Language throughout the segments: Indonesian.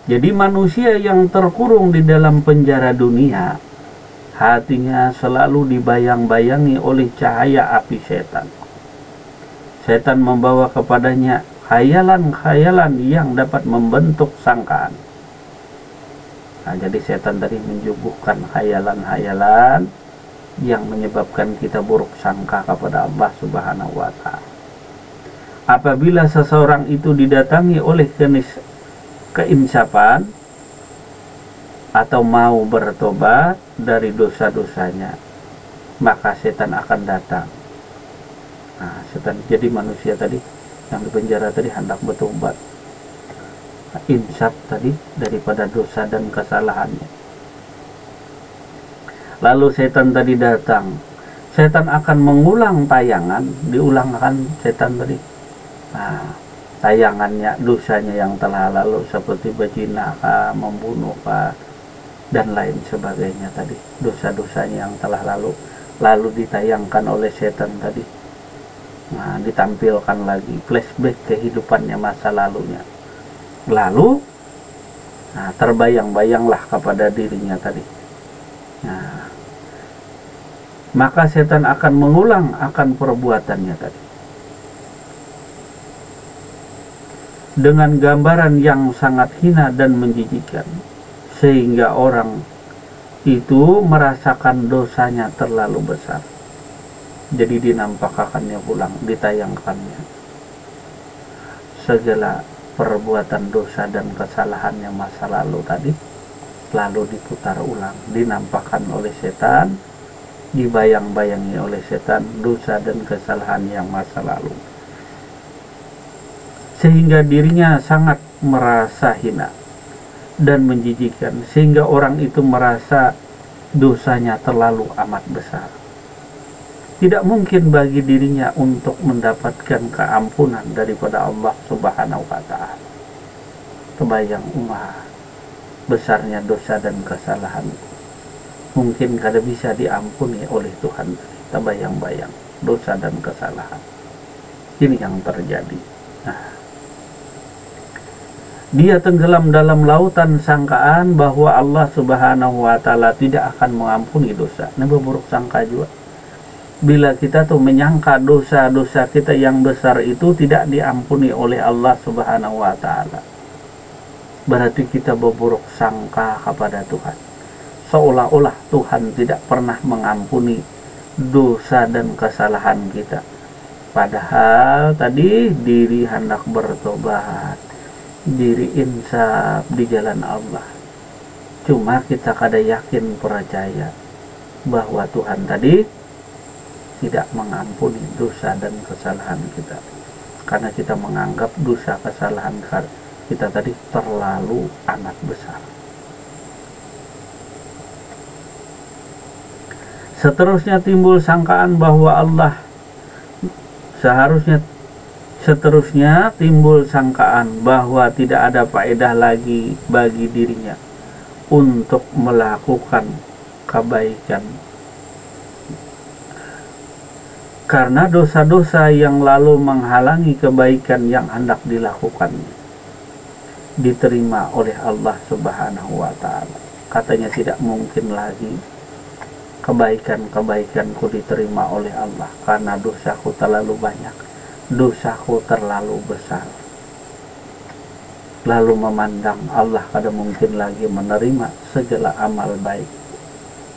Jadi manusia yang terkurung di dalam penjara dunia, hatinya selalu dibayang-bayangi oleh cahaya api setan. Setan membawa kepadanya khayalan-khayalan yang dapat membentuk sangkaan. Nah, jadi setan tadi menyuguhkan khayalan-khayalan yang menyebabkan kita buruk sangka kepada Allah Subhanahu wa Ta'ala. Apabila seseorang itu didatangi oleh keinsapan atau mau bertobat dari dosa-dosanya, maka setan akan datang. Nah, setan jadi manusia tadi yang di penjara tadi hendak bertobat, insaf tadi daripada dosa dan kesalahannya. Lalu setan tadi datang. Setan akan mengulang tayangan, diulangkan setan tadi. Nah, tayangannya, dosanya yang telah lalu seperti berzina, membunuh, dan lain sebagainya tadi. Dosa-dosanya yang telah lalu ditayangkan oleh setan tadi. Nah, ditampilkan lagi flashback kehidupannya masa lalunya. Lalu, nah, terbayang-bayanglah kepada dirinya tadi. Nah, maka setan akan mengulang akan perbuatannya tadi dengan gambaran yang sangat hina dan menjijikkan, sehingga orang itu merasakan dosanya terlalu besar. Jadi dinampakkannya pulang, ditayangkannya segala perbuatan dosa dan kesalahannya masa lalu tadi, lalu diputar ulang, dinampakkan oleh setan, dibayang-bayangi oleh setan dosa dan kesalahan yang masa lalu, sehingga dirinya sangat merasa hina dan menjijikkan, sehingga orang itu merasa dosanya terlalu amat besar. Tidak mungkin bagi dirinya untuk mendapatkan keampunan daripada Allah Subhanahu wa Ta'ala. Kebayang besarnya dosa dan kesalahan, mungkin kada bisa diampuni oleh Tuhan. Terbayang-bayang dosa dan kesalahan. Ini yang terjadi. Nah, dia tenggelam dalam lautan sangkaan bahwa Allah Subhanahu wa Ta'ala tidak akan mengampuni dosa. Ini berburuk sangka juga. Bila kita tuh menyangka dosa-dosa kita yang besar itu tidak diampuni oleh Allah Subhanahu wa Ta'ala, berarti kita berburuk sangka kepada Tuhan, seolah-olah Tuhan tidak pernah mengampuni dosa dan kesalahan kita. Padahal tadi diri hendak bertobat, diri insaf di jalan Allah. Cuma kita kada yakin percaya bahwa Tuhan tadi tidak mengampuni dosa dan kesalahan kita, karena kita menganggap dosa kesalahan kita tadi terlalu amat besar. Seterusnya timbul sangkaan bahwa Allah seterusnya timbul sangkaan bahwa tidak ada faedah lagi bagi dirinya untuk melakukan kebaikan, karena dosa-dosa yang lalu menghalangi kebaikan yang hendak dilakukan diterima oleh Allah Subhanahu wa Ta'ala. Katanya tidak mungkin lagi kebaikan-kebaikanku diterima oleh Allah, karena dosaku terlalu banyak, dosaku terlalu besar. Lalu memandang Allah kada mungkin lagi menerima segala amal baik.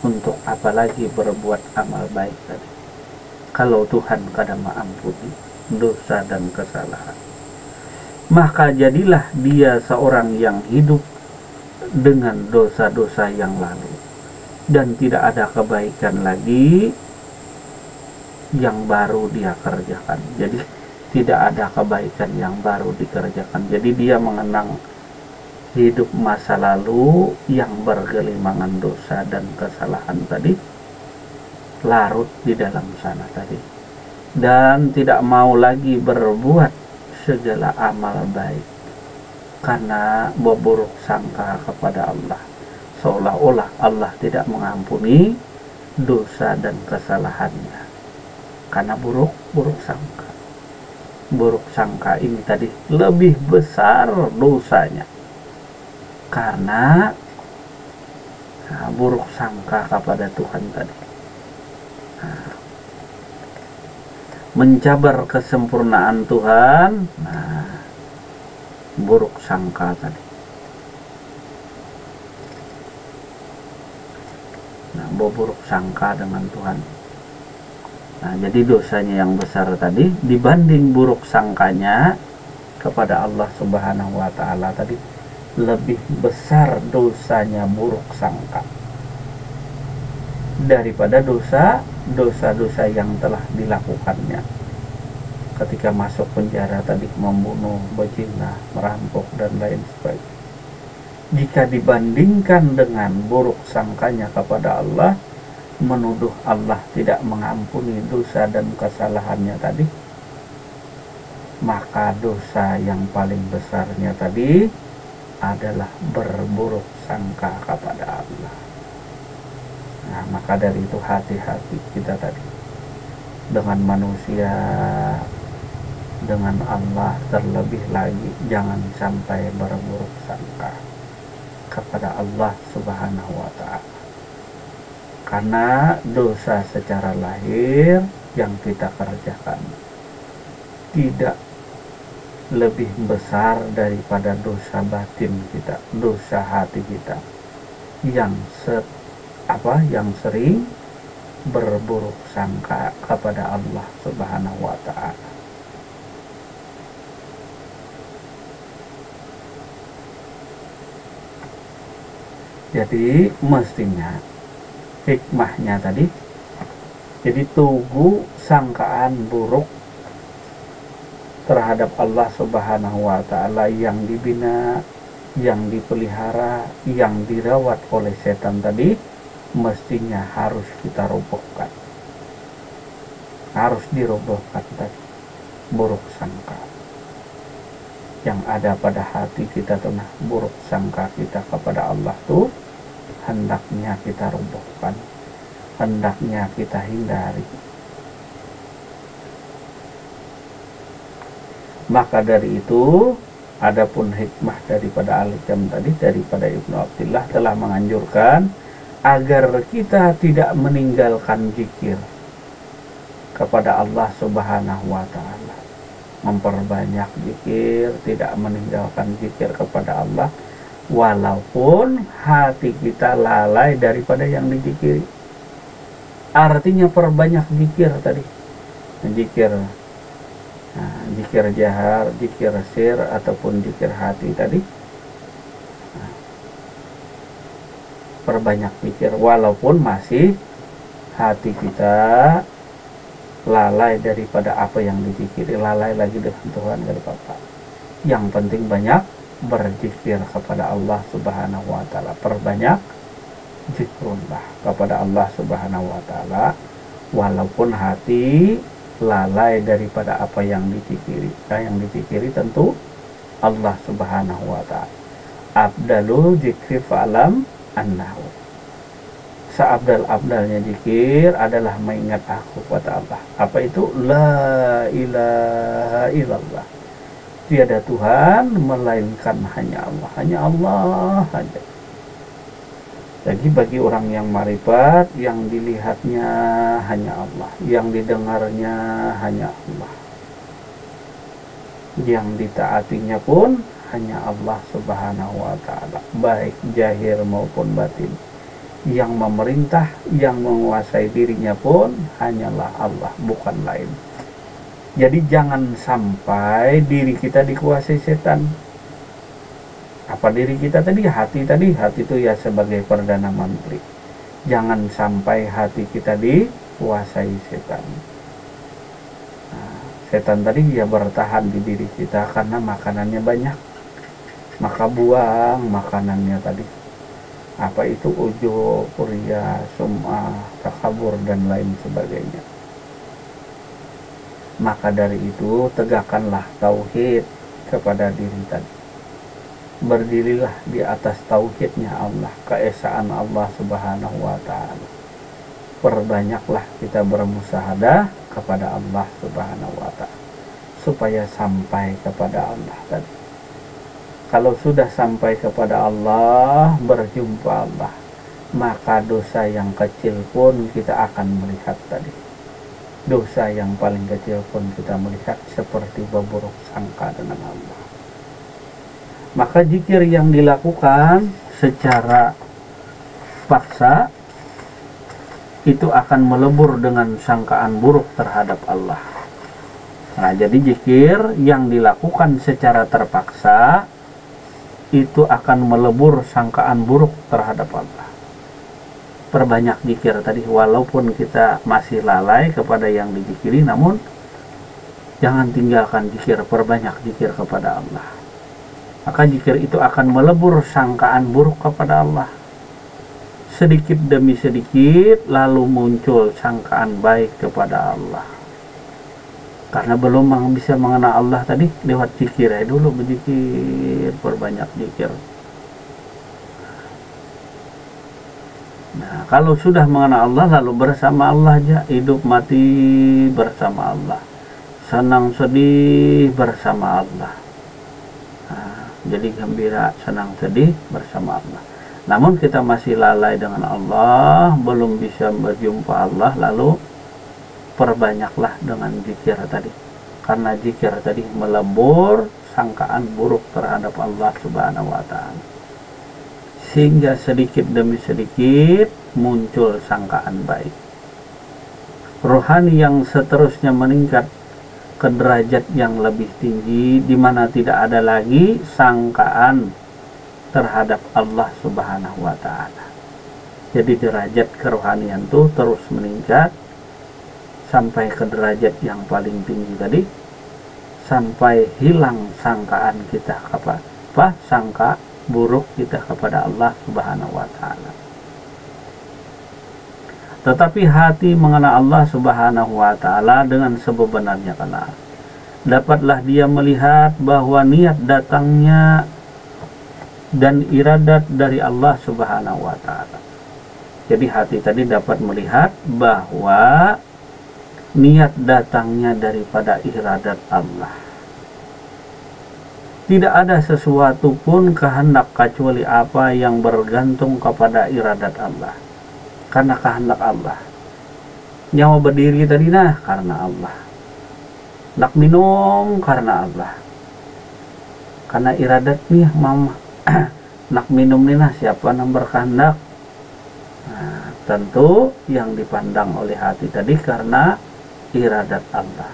Untuk apa lagi berbuat amal baik tadi, kalau Tuhan kada mengampuni dosa dan kesalahan? Maka jadilah dia seorang yang hidup dengan dosa-dosa yang lalu, dan tidak ada kebaikan lagi yang baru dia kerjakan. Jadi tidak ada kebaikan yang baru dikerjakan. Jadi dia mengenang hidup masa lalu yang bergelimangan dosa dan kesalahan tadi, larut di dalam sana tadi, dan tidak mau lagi berbuat segala amal baik karena berburuk sangka kepada Allah, seolah-olah Allah tidak mengampuni dosa dan kesalahannya karena buruk sangka. Buruk sangka ini tadi lebih besar dosanya Karena buruk sangka kepada Tuhan tadi. Mencabar kesempurnaan Tuhan, buruk sangka tadi. Buruk sangka dengan Tuhan. Jadi dosanya yang besar tadi dibanding buruk sangkanya kepada Allah Subhanahu wa Ta'ala tadi, lebih besar dosanya buruk sangka daripada dosa-dosa yang telah dilakukannya ketika masuk penjara tadi, membunuh, berzina, merampok dan lain sebagainya. Jika dibandingkan dengan buruk sangkanya kepada Allah, menuduh Allah tidak mengampuni dosa dan kesalahannya tadi, maka dosa yang paling besarnya tadi adalah berburuk sangka kepada Allah. Maka dari itu hati-hati kita tadi dengan manusia, dengan Allah, terlebih lagi jangan sampai berburuk sangka kepada Allah Subhanahu wa Ta'ala. Karena dosa secara lahir yang kita kerjakan tidak lebih besar daripada dosa batin kita, dosa hati kita yang sering berburuk sangka kepada Allah Subhanahu wa Ta'ala. Jadi mestinya hikmahnya tadi, jadi tugu sangkaan buruk terhadap Allah Subhanahu wa Ta'ala yang dibina, yang dipelihara, yang dirawat oleh setan tadi, mestinya harus kita robohkan, harus dirobohkan tadi buruk sangka yang ada pada hati kita tuh. Buruk sangka kita kepada Allah tuh hendaknya kita robohkan, hendaknya kita hindari. Maka dari itu, adapun hikmah daripada Al-Hikam tadi, daripada Ibnu Athiillah telah menganjurkan agar kita tidak meninggalkan zikir kepada Allah Subhanahu wa Ta'ala. Memperbanyak zikir, tidak meninggalkan zikir kepada Allah, walaupun hati kita lalai daripada yang dizikiri. Artinya perbanyak zikir tadi, zikir jahar, zikir sir, ataupun zikir hati tadi. Perbanyak zikir walaupun masih hati kita lalai daripada apa yang dizikiri, lalai lagi dengan Tuhan, gak apa-apa. Yang penting banyak berzikir kepada Allah Subhanahu wa Ta'ala. Perbanyak zikrullah kepada Allah Subhanahu wa Ta'ala walaupun hati lalai daripada apa yang dizikiri. Yang dizikiri tentu Allah Subhanahu wa Ta'ala. Abdalu zikri fa'alam annahu, seabdal-abdalnya zikir adalah mengingat aku kepada Allah. Apa itu? La ilaha illallah, tiada Tuhan melainkan hanya Allah, hanya Allah saja. Jadi bagi orang yang marifat, yang dilihatnya hanya Allah, yang didengarnya hanya Allah, yang ditaatinya pun hanya Allah Subhanahu wa Ta'ala, baik zahir maupun batin. Yang memerintah, yang menguasai dirinya pun hanyalah Allah, bukan lain. Jadi jangan sampai diri kita dikuasai setan. Apa diri kita tadi? Hati tadi. Hati itu ya sebagai perdana menteri. Jangan sampai hati kita dikuasai setan. Setan tadi ya bertahan di diri kita karena makanannya banyak. Maka buang makanannya tadi. Apa itu? Ujub, riya, sum'ah, takabur dan lain sebagainya. Maka dari itu tegakkanlah tauhid kepada diri tadi. Berdirilah di atas tauhidnya Allah, keesaan Allah Subhanahu wa Ta'ala. Perbanyaklah kita bermusyahadah kepada Allah Subhanahu wa Ta'ala supaya sampai kepada Allah tadi. Kalau sudah sampai kepada Allah, berjumpa Allah, maka dosa yang kecil pun kita akan melihat tadi. Dosa yang paling kecil pun kita melihat seperti berburuk sangka dengan Allah. Maka zikir yang dilakukan secara paksa itu akan melebur dengan sangkaan buruk terhadap Allah. Nah, jadi zikir yang dilakukan secara terpaksa itu akan melebur sangkaan buruk terhadap Allah. Perbanyak zikir tadi, walaupun kita masih lalai kepada yang dizikiri, namun jangan tinggalkan zikir, perbanyak zikir kepada Allah. Maka zikir itu akan melebur sangkaan buruk kepada Allah. Sedikit demi sedikit lalu muncul sangkaan baik kepada Allah. Karena belum bisa mengenal Allah tadi, lewat zikir ya dulu, berzikir, perbanyak zikir. Nah, kalau sudah mengenal Allah, lalu bersama Allah aja, hidup mati bersama Allah, senang sedih bersama Allah. Nah, jadi gembira, senang sedih bersama Allah. Namun kita masih lalai dengan Allah, belum bisa berjumpa Allah, lalu perbanyaklah dengan zikir tadi. Karena zikir tadi melebur sangkaan buruk terhadap Allah Subhanahu wa Ta'ala, sehingga sedikit demi sedikit muncul sangkaan baik. Rohani yang seterusnya meningkat ke derajat yang lebih tinggi, di mana tidak ada lagi sangkaan terhadap Allah Subhanahu wa Ta'ala. Jadi derajat kerohanian itu terus meningkat sampai ke derajat yang paling tinggi tadi, sampai hilang sangkaan kita sangka buruk kita kepada Allah Subhanahu wa Ta'ala. Tetapi hati mengenal Allah Subhanahu wa Ta'ala dengan sebenarnya kenal, dapatlah dia melihat bahwa niat datangnya dan iradat dari Allah Subhanahu wa Ta'ala. Jadi hati tadi dapat melihat bahwa niat datangnya daripada iradat Allah. Tidak ada sesuatu pun kehendak kecuali apa yang bergantung kepada iradat Allah. Karena kehendak Allah. Nyawa berdiri tadi karena Allah. Nak minum karena Allah. Karena iradat nih mama. Nak minum nih siapa yang berkehendak? Nah, tentu yang dipandang oleh hati tadi karena iradat Allah,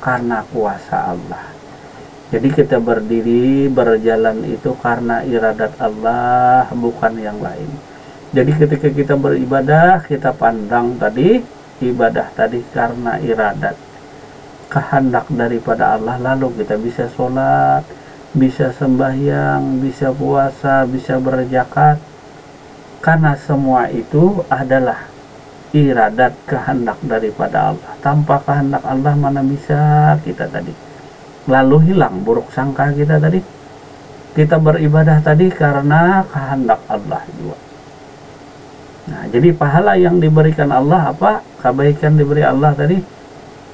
karena kuasa Allah. Jadi kita berdiri, berjalan itu karena iradat Allah, bukan yang lain. Jadi ketika kita beribadah, kita pandang tadi ibadah tadi karena iradat, kehendak daripada Allah, lalu kita bisa sholat, bisa sembahyang, bisa puasa, bisa berzakat. Karena semua itu adalah iradat, kehendak daripada Allah. Tanpa kehendak Allah mana bisa kita tadi. Lalu hilang buruk sangka kita tadi. Kita beribadah tadi karena kehendak Allah juga. Nah, jadi pahala yang diberikan Allah apa? Kebaikan diberi Allah tadi.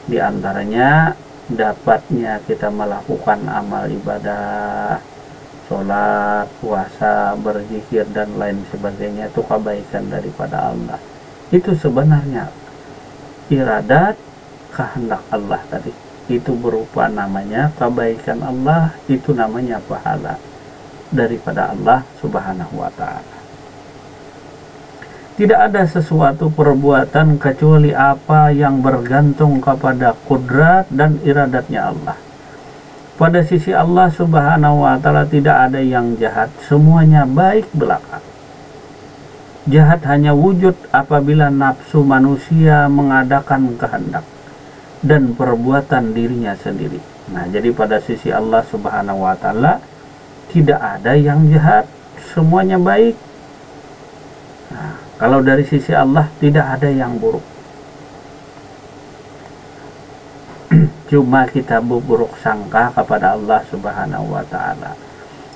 Di antaranya dapatnya kita melakukan amal ibadah, sholat, puasa, berzikir dan lain sebagainya, itu kebaikan daripada Allah. Itu sebenarnya iradat kehendak Allah tadi. Itu berupa namanya kebaikan Allah, itu namanya pahala daripada Allah Subhanahu wa Ta'ala. Tidak ada sesuatu perbuatan kecuali apa yang bergantung kepada kudrat dan iradatnya Allah. Pada sisi Allah Subhanahu wa Ta'ala tidak ada yang jahat, semuanya baik belaka. Jahat hanya wujud apabila nafsu manusia mengadakan kehendak dan perbuatan dirinya sendiri. Nah, jadi pada sisi Allah Subhanahu wa Ta'ala tidak ada yang jahat, semuanya baik. Nah, kalau dari sisi Allah tidak ada yang buruk. Cuma kita buruk sangka kepada Allah Subhanahu wa Ta'ala.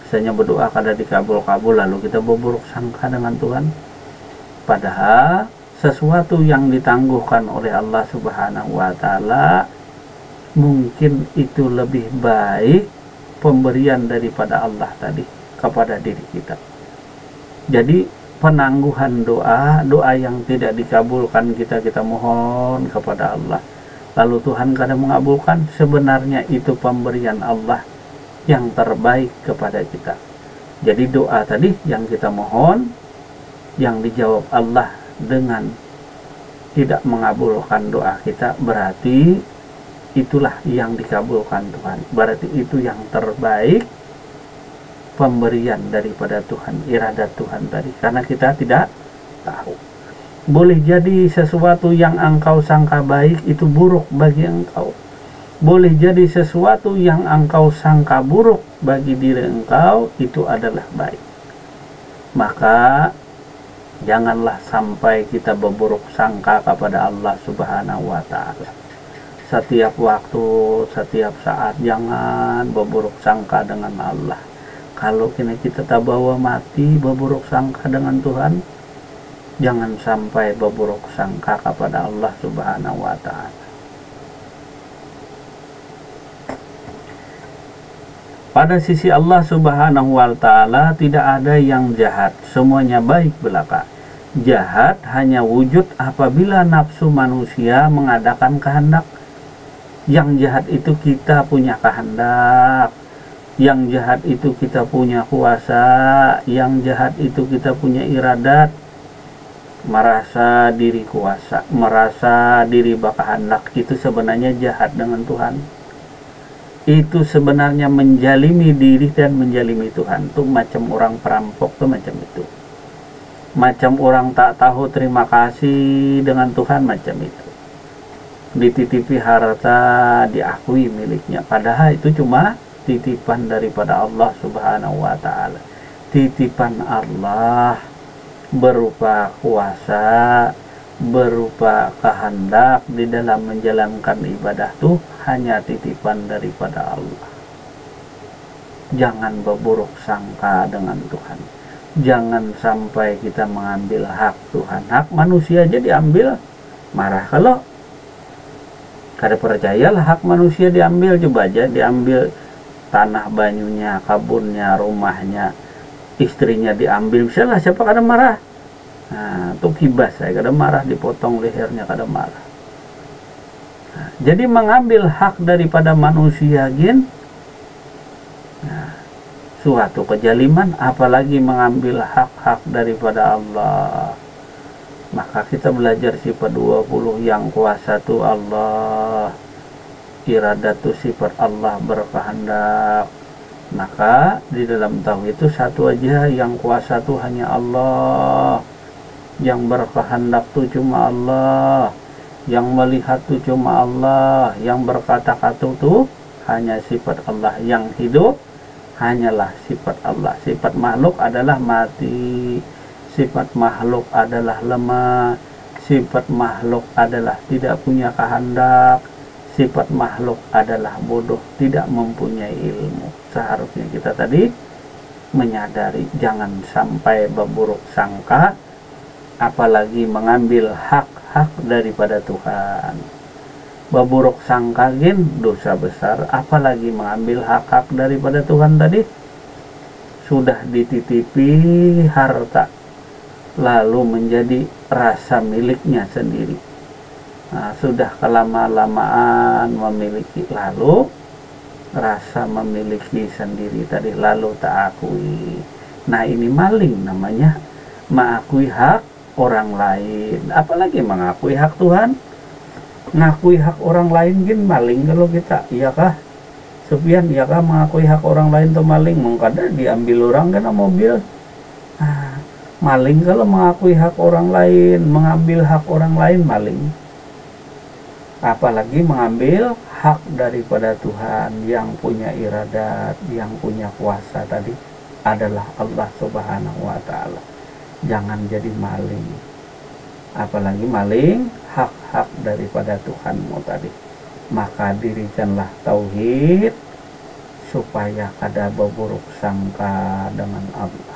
Misalnya berdoa kada dikabul-kabul, lalu kita buruk sangka dengan Tuhan. Padahal sesuatu yang ditangguhkan oleh Allah Subhanahu wa Ta'ala mungkin itu lebih baik pemberian daripada Allah tadi kepada diri kita. Jadi penangguhan doa yang tidak dikabulkan, kita mohon kepada Allah, lalu Tuhan kadang mengabulkan, sebenarnya itu pemberian Allah yang terbaik kepada kita. Jadi doa tadi yang kita mohon, yang dijawab Allah dengan tidak mengabulkan doa kita, berarti itulah yang dikabulkan Tuhan. Berarti itu yang terbaik, pemberian daripada Tuhan, iradat Tuhan tadi. Karena kita tidak tahu. Boleh jadi sesuatu yang engkau sangka baik itu buruk bagi engkau. Boleh jadi sesuatu yang engkau sangka buruk bagi diri engkau itu adalah baik. Maka janganlah sampai kita berburuk sangka kepada Allah Subhanahu wa Ta'ala. Setiap waktu, setiap saat jangan berburuk sangka dengan Allah. Kalau kita tak bawa mati berburuk sangka dengan Tuhan, jangan sampai berburuk sangka kepada Allah Subhanahu wa Ta'ala. Pada sisi Allah Subhanahu wa Ta'ala tidak ada yang jahat, semuanya baik belaka. Jahat hanya wujud apabila nafsu manusia mengadakan kehendak. Yang jahat itu kita punya kehendak, yang jahat itu kita punya kuasa, yang jahat itu kita punya iradat, merasa diri kuasa, merasa diri berkehendak, itu sebenarnya jahat dengan Tuhan. Itu sebenarnya menjalimi diri dan menjalimi Tuhan. Tuh macam orang perampok tuh macam itu. Macam orang tak tahu terima kasih dengan Tuhan macam itu. Dititipi harta diakui miliknya, padahal itu cuma titipan daripada Allah Subhanahu wa Ta'ala. Titipan Allah berupa kuasa, berupa kehendak di dalam menjalankan ibadah tuh hanya titipan daripada Allah. Jangan berburuk sangka dengan Tuhan. Jangan sampai kita mengambil hak Tuhan. Hak manusia aja diambil, marah. Kalau kada percayalah hak manusia diambil, coba aja diambil tanah banyunya, kebunnya, rumahnya, istrinya diambil, misalnya siapa kada marah? Nah, tuh kibas saya kada marah, dipotong lehernya kada marah. Nah, jadi mengambil hak daripada manusia suatu kejaliman, apalagi mengambil hak-hak daripada Allah. Maka kita belajar sifat 20 yang kuasa itu Allah, iradat itu sifat Allah berkehendak. Maka di dalam tauhid itu satu aja, yang kuasa itu hanya Allah, yang berkehendak itu cuma Allah, yang melihat itu cuma Allah, yang berkata-kata itu hanya sifat Allah, yang hidup hanyalah sifat Allah. Sifat makhluk adalah mati, sifat makhluk adalah lemah, sifat makhluk adalah tidak punya kehendak, sifat makhluk adalah bodoh, tidak mempunyai ilmu. Seharusnya kita tadi menyadari, jangan sampai berburuk sangka, apalagi mengambil hak-hak daripada Tuhan. Berburuk sangka dosa besar, apalagi mengambil hak-hak daripada Tuhan tadi. Sudah dititipi harta, lalu menjadi rasa miliknya sendiri. Nah, sudah kelama-lamaan memiliki, lalu rasa memiliki sendiri tadi, lalu tak akui. Nah, ini maling namanya, mengakui hak orang lain, apalagi mengakui hak Tuhan. Ngakui hak orang lain maling kalau kita, iya kah Sufyan, iya kah mengakui hak orang lain tuh maling? Mungkin diambil orang kena mobil. Maling kalau mengakui hak orang lain, mengambil hak orang lain maling. Apalagi mengambil hak daripada Tuhan yang punya iradat, yang punya kuasa tadi adalah Allah Subhanahu wa Ta'ala. Jangan jadi maling, apalagi maling hak-hak daripada Tuhanmu tadi. Maka dirikanlah tauhid supaya kada berburuk sangka dengan Allah.